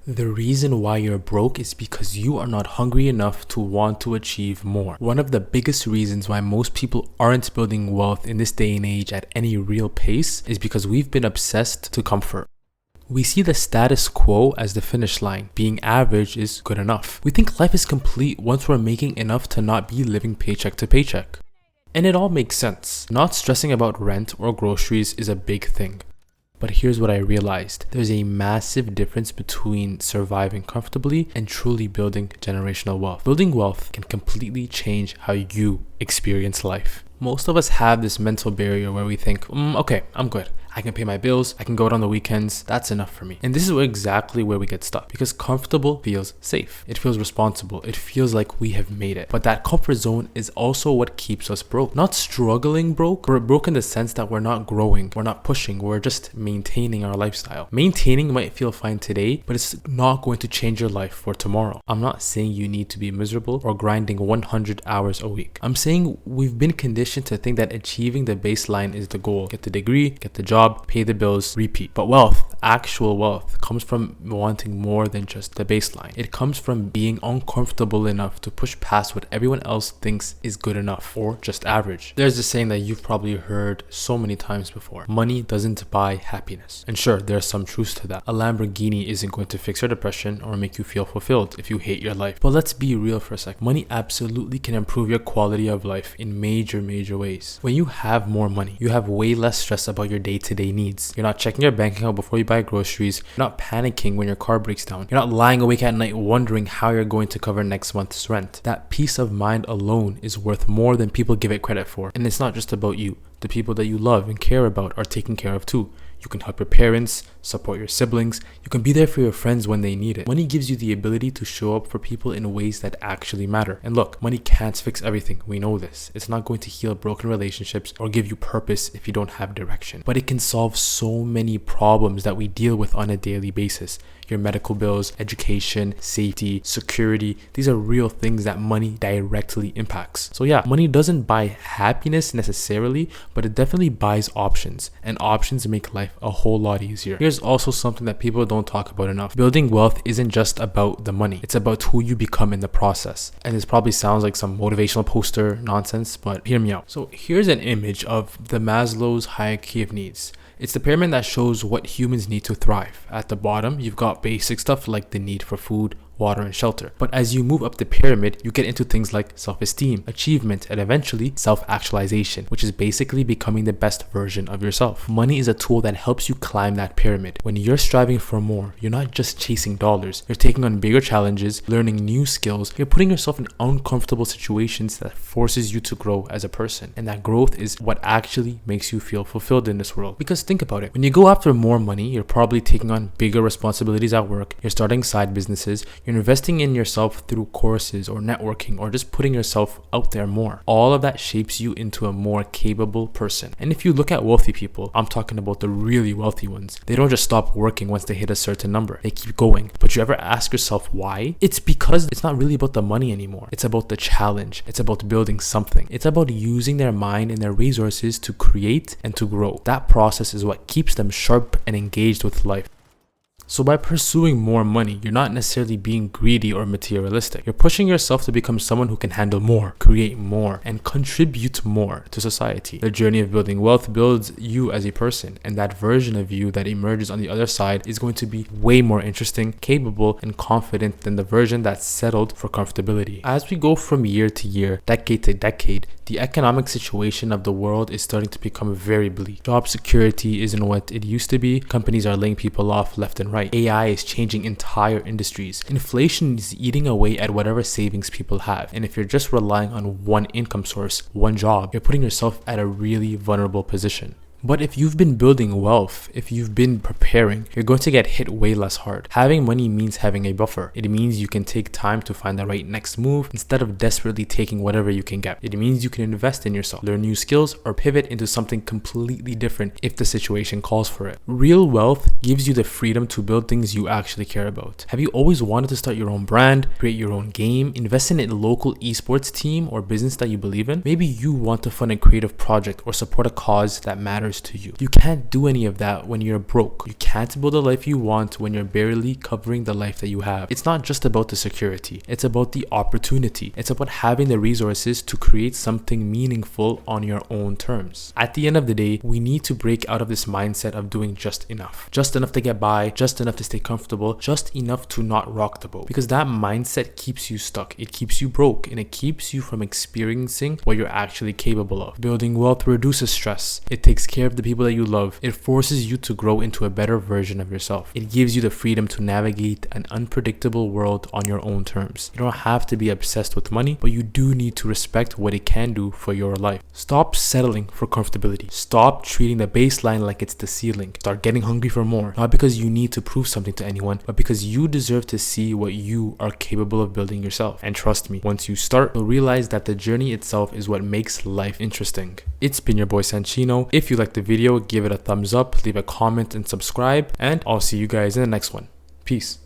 The reason why you're broke is because you are not hungry enough to want to achieve more. One of the biggest reasons why most people aren't building wealth in this day and age at any real pace is because we've been obsessed to comfort. We see the status quo as the finish line. Being average is good enough. We think life is complete once we're making enough to not be living paycheck to paycheck. And it all makes sense. Not stressing about rent or groceries is a big thing. But here's what I realized. There's a massive difference between surviving comfortably and truly building generational wealth. Building wealth can completely change how you experience life. Most of us have this mental barrier where we think, okay, I'm good. I can pay my bills, I can go out on the weekends, that's enough for me. And this is exactly where we get stuck, because comfortable feels safe. It feels responsible. It feels like we have made it. But that comfort zone is also what keeps us broke. Not struggling broke, we're broke in the sense that we're not growing, we're not pushing, we're just maintaining our lifestyle. Maintaining might feel fine today, but it's not going to change your life for tomorrow. I'm not saying you need to be miserable or grinding 100 hours a week. I'm saying we've been conditioned to think that achieving the baseline is the goal. Get the degree, get the job, pay the bills, repeat. But wealth, actual wealth, comes from wanting more than just the baseline. It comes from being uncomfortable enough to push past what everyone else thinks is good enough or just average. There's this saying that you've probably heard so many times before. Money doesn't buy happiness. And sure, there's some truth to that. A Lamborghini isn't going to fix your depression or make you feel fulfilled if you hate your life. But let's be real for a sec. Money absolutely can improve your quality of life in major ways. When you have more money, you have way less stress about your day-to-day needs. You're not checking your bank account before you buy groceries. You're not panicking when your car breaks down. You're not lying awake at night wondering how you're going to cover next month's rent. That peace of mind alone is worth more than people give it credit for. And it's not just about you. The people that you love and care about are taken care of too. You can help your parents, support your siblings. You can be there for your friends when they need it. Money gives you the ability to show up for people in ways that actually matter. And look, money can't fix everything. We know this. It's not going to heal broken relationships or give you purpose if you don't have direction. But it can solve so many problems that we deal with on a daily basis. Your medical bills, education, safety, security. These are real things that money directly impacts. So yeah, money doesn't buy happiness necessarily, but it definitely buys options. And options make life a whole lot easier. Here's also something that people don't talk about enough. Building wealth isn't just about the money. It's about who you become in the process. And this probably sounds like some motivational poster nonsense, but hear me out. So here's an image of the Maslow's hierarchy of needs. It's the pyramid that shows what humans need to thrive. At the bottom, you've got basic stuff like the need for food, water, and shelter. But as you move up the pyramid, you get into things like self-esteem, achievement, and eventually self-actualization, which is basically becoming the best version of yourself. Money is a tool that helps you climb that pyramid. When you're striving for more, you're not just chasing dollars. You're taking on bigger challenges, learning new skills. You're putting yourself in uncomfortable situations that forces you to grow as a person. And that growth is what actually makes you feel fulfilled in this world. Because think about it. When you go after more money, you're probably taking on bigger responsibilities at work. You're starting side businesses. You're investing in yourself through courses or networking or just putting yourself out there more. All of that shapes you into a more capable person. And if you look at wealthy people, I'm talking about the really wealthy ones, they don't just stop working once they hit a certain number. They keep going. But you ever ask yourself why? It's because it's not really about the money anymore. It's about the challenge. It's about building something. It's about using their mind and their resources to create and to grow. That process is what keeps them sharp and engaged with life. So by pursuing more money, you're not necessarily being greedy or materialistic. You're pushing yourself to become someone who can handle more, create more, and contribute more to society. The journey of building wealth builds you as a person, and that version of you that emerges on the other side is going to be way more interesting, capable, and confident than the version that's settled for comfortability. As we go from year to year, decade to decade, the economic situation of the world is starting to become very bleak. Job security isn't what it used to be. Companies are laying people off left and right. AI is changing entire industries. Inflation is eating away at whatever savings people have. And if you're just relying on one income source, one job, you're putting yourself at a really vulnerable position. But if you've been building wealth, if you've been preparing, you're going to get hit way less hard. Having money means having a buffer. It means you can take time to find the right next move instead of desperately taking whatever you can get. It means you can invest in yourself, learn new skills, or pivot into something completely different if the situation calls for it. Real wealth gives you the freedom to build things you actually care about. Have you always wanted to start your own brand, create your own game, invest in a local esports team or business that you believe in? Maybe you want to fund a creative project or support a cause that matters matters to you. You can't do any of that when you're broke. You can't build a life you want when you're barely covering the life that you have. It's not just about the security. It's about the opportunity. It's about having the resources to create something meaningful on your own terms. At the end of the day, we need to break out of this mindset of doing just enough. Just enough to get by, just enough to stay comfortable, just enough to not rock the boat. Because that mindset keeps you stuck. It keeps you broke, and it keeps you from experiencing what you're actually capable of. Building wealth reduces stress. It takes care of the people that you love. It forces you to grow into a better version of yourself. It gives you the freedom to navigate an unpredictable world on your own terms. You don't have to be obsessed with money, but you do need to respect what it can do for your life. Stop settling for comfortability. Stop treating the baseline like it's the ceiling. Start getting hungry for more, not because you need to prove something to anyone, but because you deserve to see what you are capable of building yourself. And trust me, once you start, you'll realize that the journey itself is what makes life interesting. It's been your boy Sanchino. If you liked the video, give it a thumbs up, leave a comment and subscribe, and I'll see you guys in the next one. Peace.